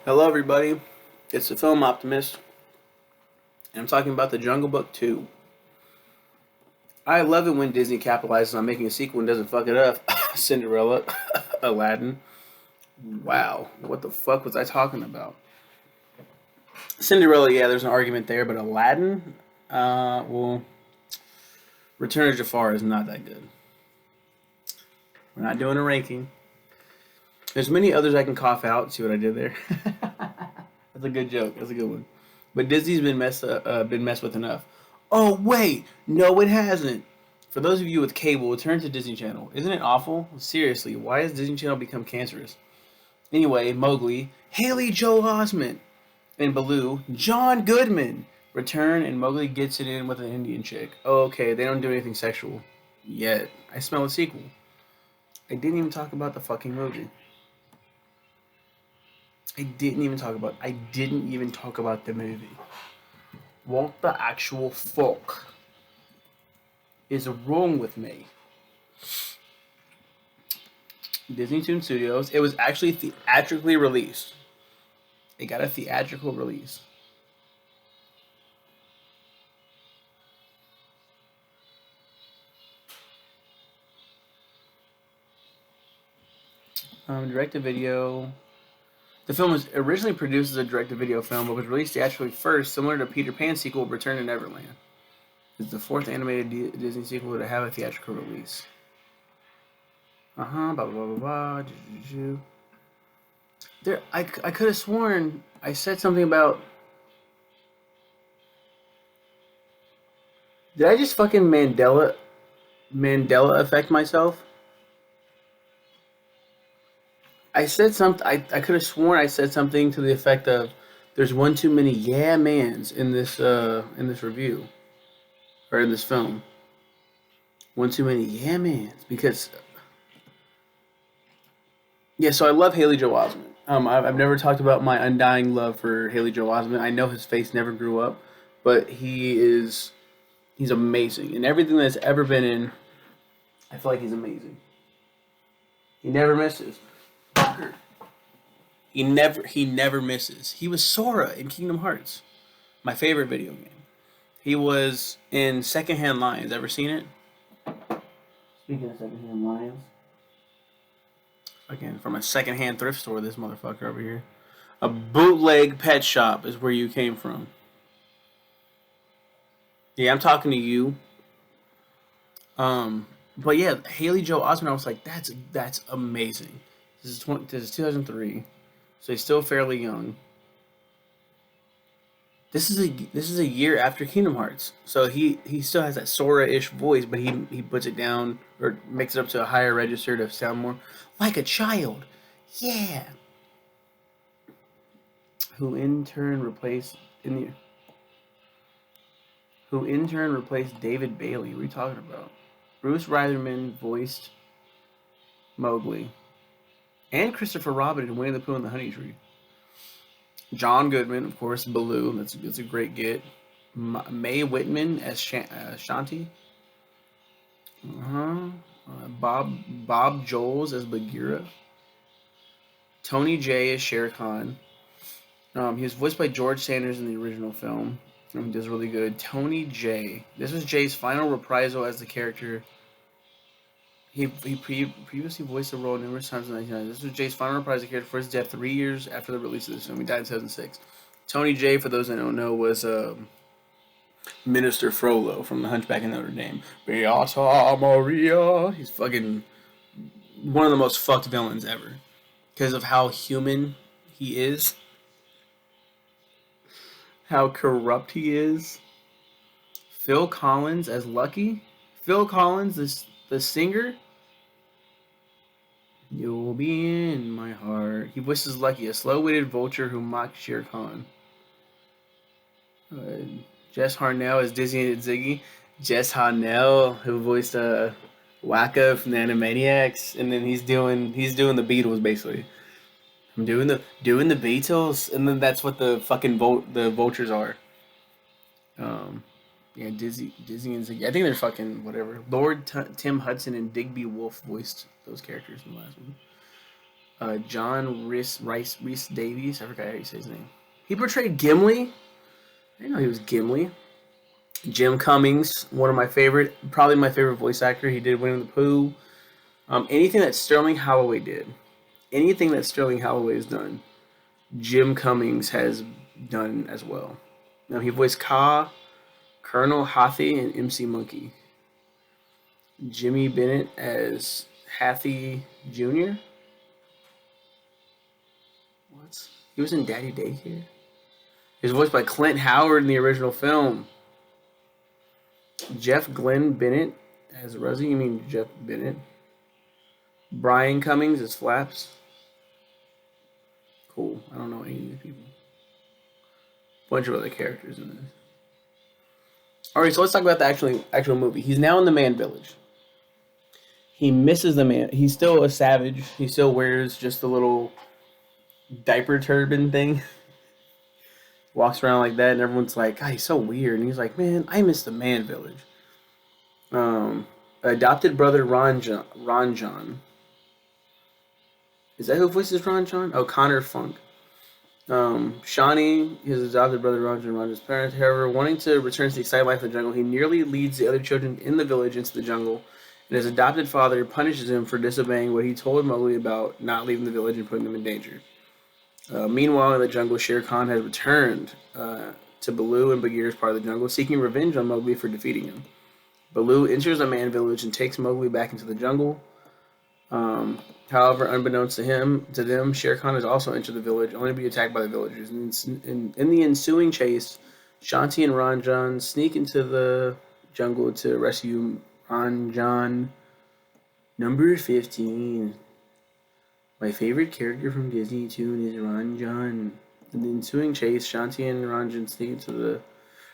Hello, everybody. It's the film Optimist, and I'm talking about The Jungle Book 2. I love it when Disney capitalizes on making a sequel and doesn't fuck it up. Cinderella, Aladdin. Wow, what the fuck was I talking about? Cinderella, yeah, there's an argument there, but Aladdin, well, Return of Jafar is not that good. We're not doing a ranking. There's many others I can cough out. See what I did there? That's a good joke. That's a good one. But Disney's been messed with enough. Oh wait, no, it hasn't. For those of you with cable, turn to Disney Channel. Isn't it awful? Seriously, why has Disney Channel become cancerous? Anyway, Mowgli, Haley Joel Osment, and Baloo, John Goodman return, and Mowgli gets it in with an Indian chick. Oh, okay, they don't do anything sexual yet. I smell a sequel. I didn't even talk about the fucking movie. I didn't even talk about the movie. What the actual fuck is wrong with me? Disney Toon Studios. It was actually theatrically released. It got a theatrical release. Direct-to-video. The film was originally produced as a direct-to-video film, but was released theatrically first, similar to Peter Pan sequel Return to Neverland. It's the fourth animated Disney sequel to have a theatrical release. Blah, blah, blah, blah, blah. There, I could have sworn I said something about... Did I just fucking Mandela affect myself? I said something. I could have sworn I said something to the effect of, "There's one too many yeah mans in this review or in this film. One too many yeah mans because yeah." So I love Haley Joel Osment. I've never talked about my undying love for Haley Joel Osment. I know his face never grew up, but he's amazing in everything that's ever been in. I feel like he's amazing. He never misses. He never misses. He was Sora in Kingdom Hearts, my favorite video game. He was in Secondhand Lions. Ever seen it? Speaking of Secondhand Lions, again from a secondhand thrift store. This motherfucker over here. A bootleg pet shop is where you came from. Yeah, I'm talking to you. But yeah, Haley Joel Osment. I was like, that's amazing. This is 2003. So he's still fairly young. This is a year after Kingdom Hearts, so he still has that Sora-ish voice, but he puts it down or makes it up to a higher register to sound more like a child. Yeah. Who in turn replaced David Bailey? What are you talking about? Bruce Reitherman voiced Mowgli. And Christopher Robin in Winnie the Pooh and the Honey Tree. John Goodman, of course, Baloo. That's a great get. Mae Whitman as Shanti. Bob Joles as Bagheera. Tony Jay as Shere Khan. He was voiced by George Sanders in the original film. He does really good. Tony Jay. This was Jay's final reprisal as the character. He previously voiced the role numerous times in 1990. This was Jay's final reprisal character for his death 3 years after the release of this film. He died in 2006. Tony Jay, for those that don't know, was Minister Frollo from The Hunchback of Notre Dame. Beata Maria. He's fucking one of the most fucked villains ever because of how human he is, how corrupt he is. Phil Collins as Lucky. Phil Collins, the singer. You'll be in my heart. He voices Lucky, a slow-witted vulture who mocks Shere Khan. Jess Harnell as Dizzy and Ziggy. Jess Harnell, who voiced Waka from the Animaniacs, and then he's doing the Beatles basically. I'm doing the Beatles, and then that's what the fucking the vultures are. Yeah, Dizzy and Ziggy. I think they're fucking whatever. Lord Tim Hudson and Digby Wolf voiced those characters in the last one. John Rhys Davies. I forgot how you say his name. He portrayed Gimli. I didn't know he was Gimli. Jim Cummings, one of my favorite, probably my favorite voice actor. He did Winnie the Pooh. Anything that Sterling Holloway did, anything that Sterling Holloway has done, Jim Cummings has done as well. Now he voiced Kaa, Colonel Hathi, and MC Monkey. Jimmy Bennett as Hathi Jr. What? He was in Daddy Daycare. He was voiced by Clint Howard in the original film. Jeff Glenn Bennett as Rosie. You mean Jeff Bennett? Brian Cummings as Flaps. Cool. I don't know any of these people. Bunch of other characters in this. Alright, so let's talk about the actual movie. He's now in the man village. He misses the man. He's still a savage. He still wears just a little diaper turban thing. Walks around like that, and everyone's like, God, he's so weird. And he's like, man, I miss the man village. Adopted brother Ron John. Is that who voices Ron John? Oh, Connor Funk. Shawnee, his adopted brother Ron John, Ron's parents. However, wanting to return to the exciting life of the jungle, he nearly leads the other children in the village into the jungle. And his adopted father punishes him for disobeying what he told Mowgli about not leaving the village and putting them in danger. Meanwhile, in the jungle, Shere Khan has returned to Baloo and Bagheera as part of the jungle, seeking revenge on Mowgli for defeating him. Baloo enters the man village and takes Mowgli back into the jungle. However, unbeknownst to them, Shere Khan has also entered the village, only to be attacked by the villagers. In the ensuing chase, Shanti and Ranjan sneak into the jungle to rescue Ranjan. Number 15. My favorite character from Disney Toon is Ranjan. In the ensuing chase, Shanti and Ranjan sneak into the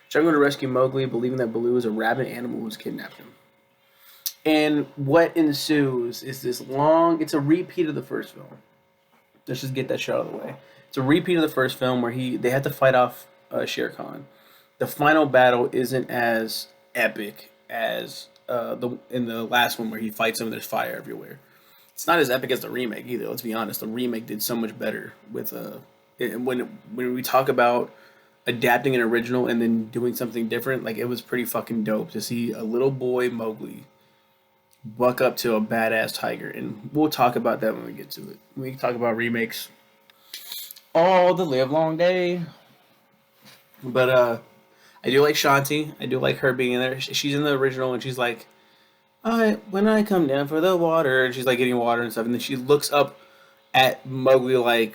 jungle to rescue Mowgli, believing that Baloo is a rabid animal who's kidnapped him. And what ensues is this long... It's a repeat of the first film. Let's just get that shit out of the way. It's a repeat of the first film where they had to fight off Shere Khan. The final battle isn't as epic as in the last one where he fights him and there's fire everywhere. It's not as epic as the remake either. Let's be honest. The remake did so much better with when we talk about adapting an original and then doing something different. Like, it was pretty fucking dope to see a little boy Mowgli buck up to a badass tiger, and we'll talk about that when we get to it. We can talk about remakes all the live long day. But I do like Shanti. I do like her being in there. She's in the original, and she's like, when I come down for the water, and she's like getting water and stuff, and then she looks up at Mowgli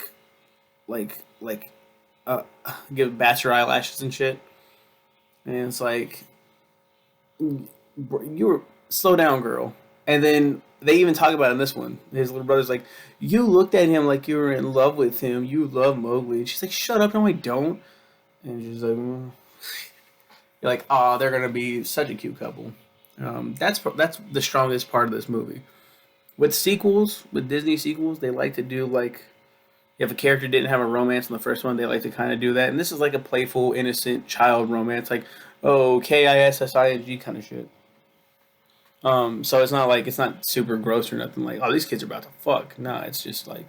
give bats her eyelashes and shit, and it's like, you were slow down, girl. And then they even talk about it in this one. His little brother's like, you looked at him like you were in love with him. You love Mowgli. And she's like, shut up, no, I don't. And she's like, you're like, oh, they're gonna be such a cute couple. That's the strongest part of this movie. With Disney sequels, they like to do like, if a character didn't have a romance in the first one, they like to kind of do that. And this is like a playful, innocent child romance, like, oh, KISSING kind of shit. So it's not super gross or nothing like, oh, these kids are about to fuck. Nah, it's just like,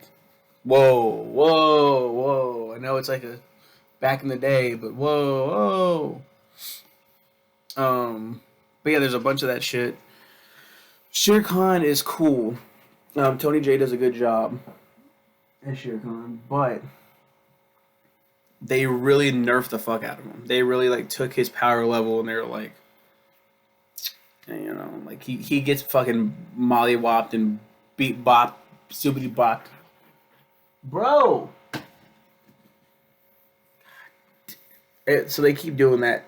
whoa. I know it's like a back in the day, but whoa. But yeah, there's a bunch of that shit. Shere Khan is cool. Tony J does a good job as Shere Khan, but they really nerfed the fuck out of him. They really like took his power level, and they were like, you know, like he gets fucking mollywopped and beat bop, subity bopped. Bro! So they keep doing that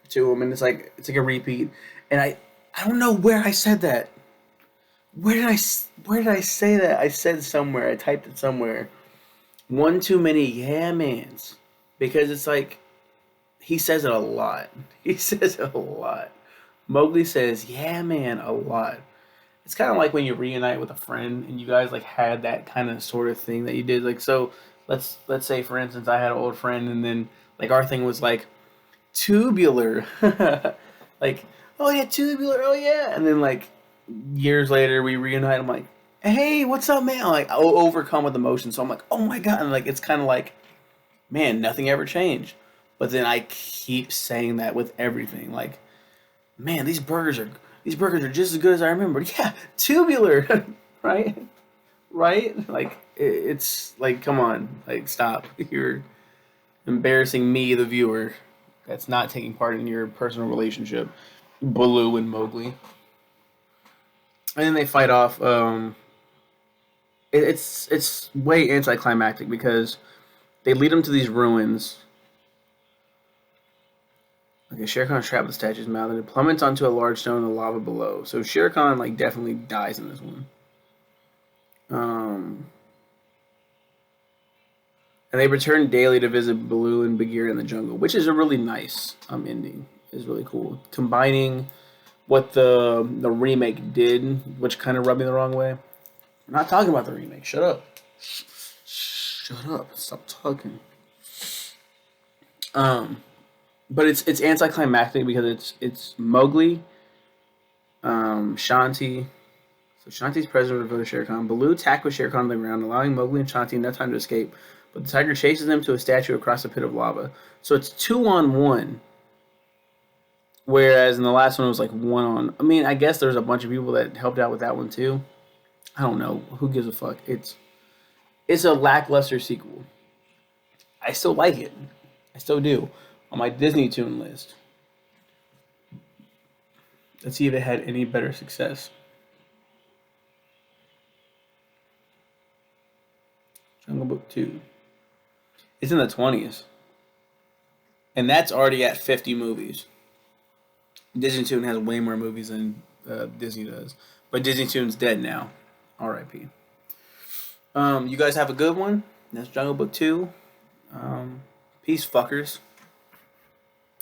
to him, and it's like a repeat. And I don't know where I said that. Where did I say that? I said somewhere. I typed it somewhere. One too many yeah mans. Because it's like, he says it a lot. He says it a lot. Mowgli says, yeah, man, a lot. It's kind of like when you reunite with a friend and you guys like had that kind of sort of thing that you did. Like, so let's say, for instance, I had an old friend, and then like our thing was like tubular. Like, oh yeah, tubular, oh yeah. And then like years later we reunite. I'm like, hey, what's up, man? Like, overcome with emotion. So I'm like, oh my God. And like, it's kind of like, man, nothing ever changed. But then I keep saying that with everything. Like, man, these burgers are just as good as I remember. Yeah, tubular, right? Right? Like, it's like, come on, like, stop. You're embarrassing me, the viewer, that's not taking part in your personal relationship. Baloo and Mowgli, and then they fight off. It's way anticlimactic because they lead him to these ruins. Okay, Shere Khan's trapped with the statue's mouth, and it plummets onto a large stone in the lava below. So Shere Khan like definitely dies in this one. Um, and they return daily to visit Baloo and Bagheera in the jungle, which is a really nice ending. Is really cool, combining what the remake did, which kind of rubbed me the wrong way. We're not talking about the remake. Shut up. Shut up. Stop talking. Um, but it's anticlimactic because it's Mowgli, Shanti. So Shanti's president of Shere Khan. Baloo tackles Shere Khan on the ground, allowing Mowgli and Shanti no time to escape. But the tiger chases them to a statue across a pit of lava. So it's 2-on-1. Whereas in the last one it was like 1-on. I mean, I guess there's a bunch of people that helped out with that one too. I don't know. Who gives a fuck? It's a lackluster sequel. I still like it. I still do. On my Disney Tune list. Let's see if it had any better success. Jungle Book 2. It's in the 20s. And that's already at 50 movies. Disney Tune has way more movies than Disney does. But Disney Tune's dead now. R.I.P. You guys have a good one. That's Jungle Book 2. Peace, fuckers.